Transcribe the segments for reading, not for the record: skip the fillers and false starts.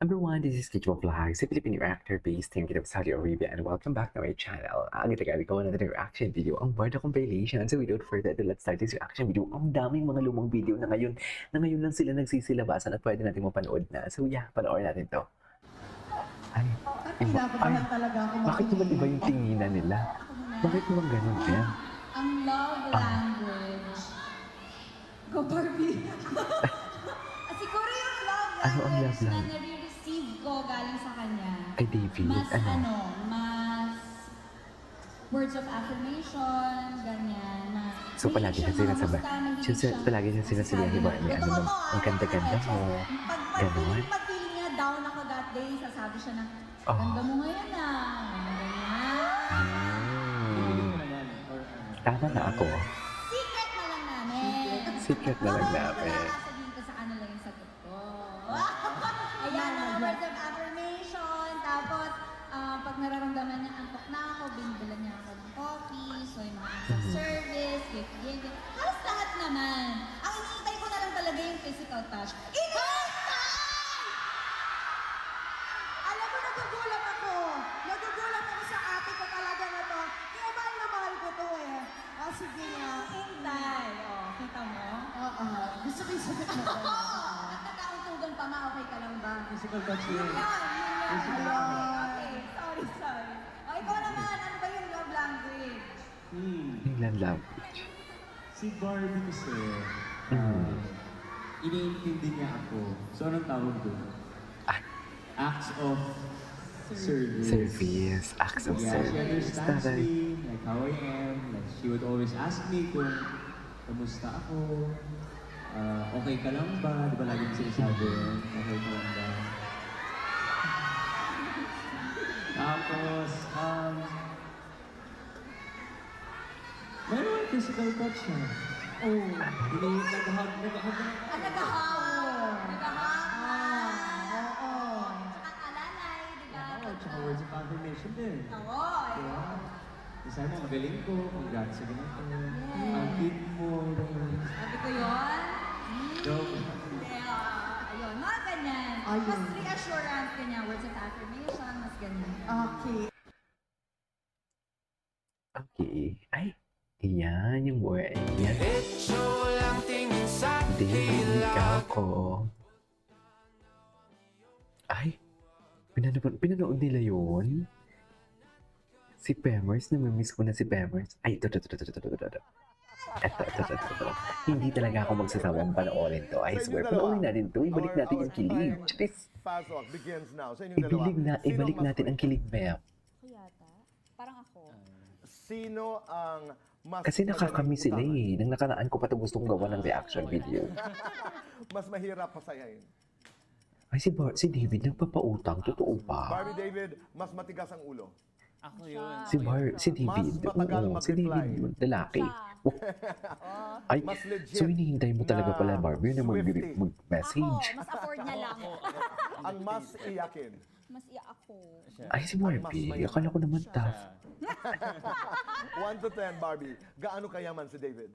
Everyone, this is Kicho Vlogs, a Filipino actor based in Kingdom, Saudi Arabia, and welcome back to my channel. Ang itagali ko another reaction video, ang Barda Compilation. So without further ado, let's start this reaction video. Ang daming mga lumang video na ngayon lang sila nagsisilabasan at pwede natin mapanood na. So yeah, panoorin natin to. Ay, Kinakabahan talaga ako. bakit naman iba yung tinginan nila? Bakit naman ganun yan? Ang love language. Go Barbie. Siguro yung love Ano ang love language na language? nare-receive ko galing sa kanya. Kay David, Mas ano? mas words of affirmation, ganyan. Na, So palagi na sinasabi. Palagi na sinasabi ni Barney, ano mo, ang ganda-ganda mo. Ganon. Pag feeling niya down ako that day, sasabi siya na, Oh. ganda mo ngayon na. Ganyan. Tama na ako. Secret na lang namin. Secret na lang namin. Sabihin ko sa kanila yung sagot ko. Ayan, mga words of affirmation. Tapos, pag nararamdaman niya, antok na ako, binibilan niya ako ng coffee. So, yung mga acts of service, gift giving. Halos lahat naman. Ang iniintay ko na lang talaga yung physical touch. Alam mo, nagugulat ako. Nagugulat ako sa ate ko talaga na to. Kaya mahal na mahal ko to eh. Ah, sige nga. Hintay. Oh, kita mo? Oo. Gusto ko yung sagot mo. At nagkauntugan pa ma, okay ka lang ba? Physical touch Yun yun. yun, yun Physical yun. touch. Okay, sorry. O, ikaw naman, ano ba yung love language? England language. Si Barbie kasi, Mm. iniintindi niya ako. So, anong tawag doon? Ah. Acts of service. Service, acts of Yeah, she service. understands Taray. me, like how I am. Like, she would always ask me kung kamusta ako, okay ka lang ba? Di ba lagi mo sinasabi yun? Okay ka lang ba? Tapos, meron physical touch siya. Oh, nag-hug. Nagahawak. Oo. Tsaka alalay, di ba? Oh, tsaka words of affirmation din. Oo, Diba? Sabi mo, magaling ko, congrats sa ganito. Yes. Ang cute mo. Sabi ko yun. Joke. Kaya, ayun, mga ganyan. Ayun. Mas reassurance, ganyan. Words of affirmation, mas ganyan. Okay. Okay. Ay, yan yung word. Yan. David ako. Ay, pinanood nila yun? Si Pemers, namimiss ko na si Pemers. Ay, ito. Ito. Hindi talaga ako magsasawang panoorin to. I swear, panoorin natin to. Ibalik natin yung kilig. Charis. Fast Talk begins now. Sa inyong dalawa. Ibalik natin ang kilig, ma'am. Ako yata. Parang ako. Sino ang mas Kasi nakakamiss sila utangan? eh. Nang nakaraan ko pa ito gustong gawa ng reaction video. Mas mahirap pasayahin. Ay, si David nagpapautang. Totoo pa. Barbie David, mas matigas ang ulo. Ako yun. Si David. Mas matagal Oo, si David mag-reply. yun. Lalaki. Ay, Mas legit so hinihintay mo talaga na pala, Barbie, na Swiftie. mag-message. Mas afford niya lang. Ang mas iyakin. Mas iya ako. Ay, si Barbie. Akala ko naman tough. 1 to 10, Barbie. Gaano kayaman si David?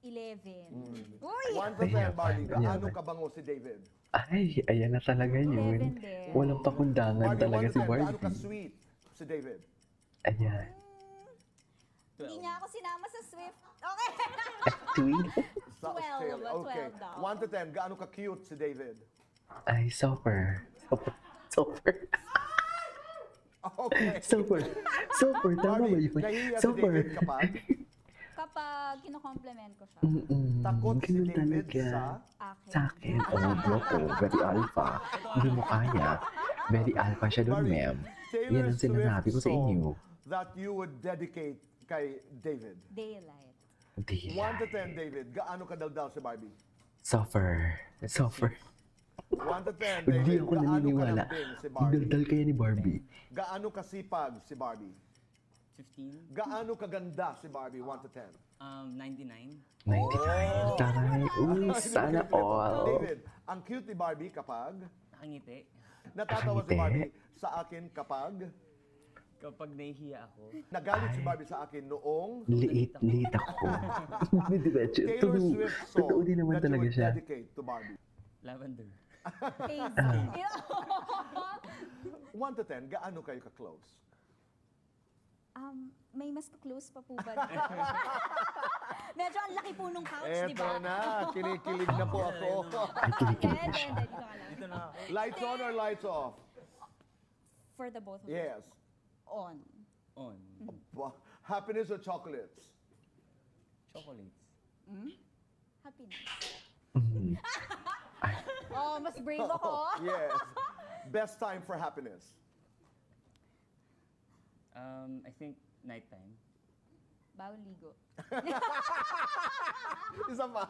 11. Uy! 1 to 10, Barbie. Gaano Yaman. kabango si David? Ay, ayan na talaga yun. 11 din. Walang pakundangan Barbie, talaga 1 si to 10, gaano Barbie. ka-sweet si David? Ayan. Hindi niya ako sinama sa Swift. Okay. Tweet. Sa 12, Australia. Okay. 12 daw. 1 to 10, gaano ka-cute si David? Ay, super. Super. Okay. Super. Super. Tama ba Barbie, yun? nahihiya si Super. David kapag Kapag kino-compliment ko siya. takot si Ganun David talaga. sa... Akin. Sa akin, bro ko, very alpha. Hindi mo kaya. Very alpha siya doon, Barbie, ma'am. Taylor Yan ang sinasabi ko Swift sa inyo. song that you would dedicate kay David. Daylight. Hindi. 1 to 10, David. Gaano kadaldal si Barbie? Suffer. 1 to 10, Hindi David. ako Gaano naniniwala. kalambing si Barbie? Daldal kaya ni Barbie. Gaano kasipag si Barbie? 15, Gaano kaganda si Barbie? 1 to 10. 99. 99. Taray. Uy, sana all. David, ang cute ni Barbie kapag... Nakangiti. Natatawa si Nakangiti. Barbie sa akin kapag... Kapag nahihiya ako, Nagalit si Barbie sa akin noong... Liit ako. Diretso. Taylor Swift song Totoo din naman that you talaga would siya. dedicate to Barbie. lavender. Hazel. 1 to 10, gaano kayo ka-close? May mas close pa po ba? Medyo ang laki po nung couch, di Eto ba? na, kinikilig na po ako. Ay, kinikilig na siya. Dito ka lang. Lights on or lights off? For the both of us. Yes. On. On. Happiness or chocolates? Chocolates. Happiness. Mhm. Oh, mas brave ako. Yes. Best time for happiness? I think nighttime. Bawal ligo. Isa pa.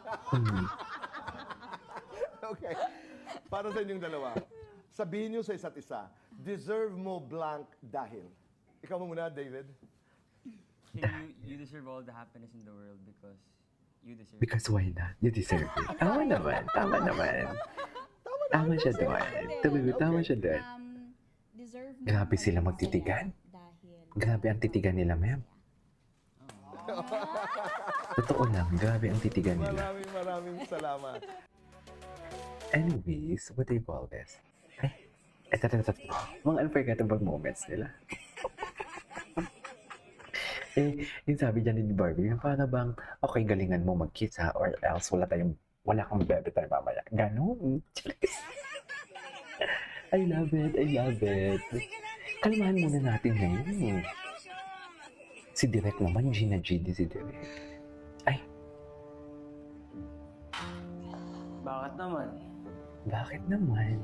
Okay. Para sa inyong dalawa, sabihin niyo sa isa't isa, deserve mo blank dahil. Ikaw mo muna, David. You deserve all the happiness in the world because you deserve it. Because why not? You deserve it. Tama naman, tama naman. Tama siya doon. Tama siya doon. Deserve mo Grabe ang sila saya magtitigan. Dahil Grabe ang titigan nila, ma'am. Totoo lang, grabe ang titigan nila. Maraming salamat. Anyways, what do you call this? Ay, ito. Mga unforgettable moments nila. Yung sabi dyan ni Barbie, yung para bang, okay, galingan mo mag-kiss ha, or else wala kang bebe tayo mamaya. Ganon. I love it. Kalmahan muna natin ngayon. Si Direk naman, Gina GD si Direk. Ay, Bakit naman? bakit naman?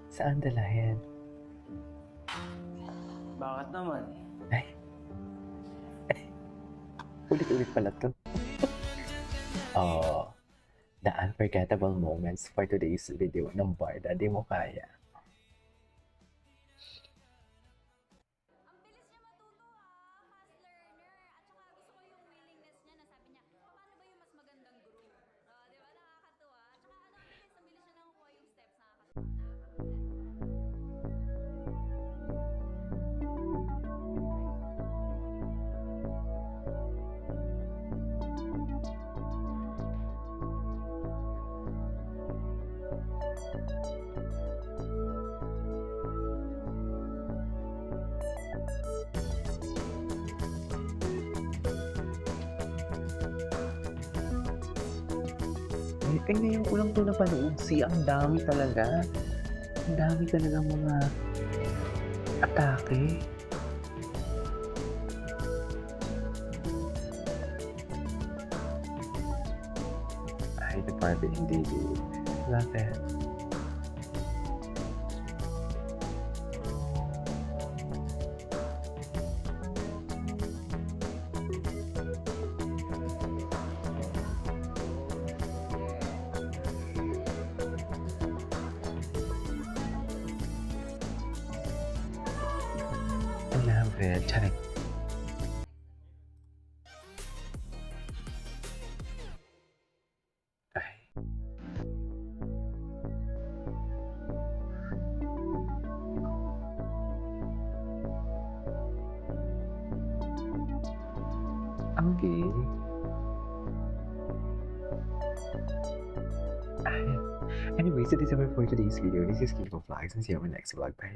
Saan dalahin? Bakit naman? Ay. Ulit-ulit pala to. Oh, the unforgettable moments for today's video ng Barda Di Mo Kaya. ang bilis niya matuto fast learner. At saka gusto ko yung willingness niya na sabi niya, paano ba yung mas magandang group? Di ba nakakatuwa? At saka ang bilis niya nakukuha yung steps Ay, ngayon ko lang ito napanood. Ang dami talaga. Ang dami talaga mga atake. Ay, the Barbie indeed. Love it. I love it. Charing. Ay. Ang gay. Ay. Anyways, it is over for today's video. This is Kiko Vlogs and see you on my next vlog. Bye.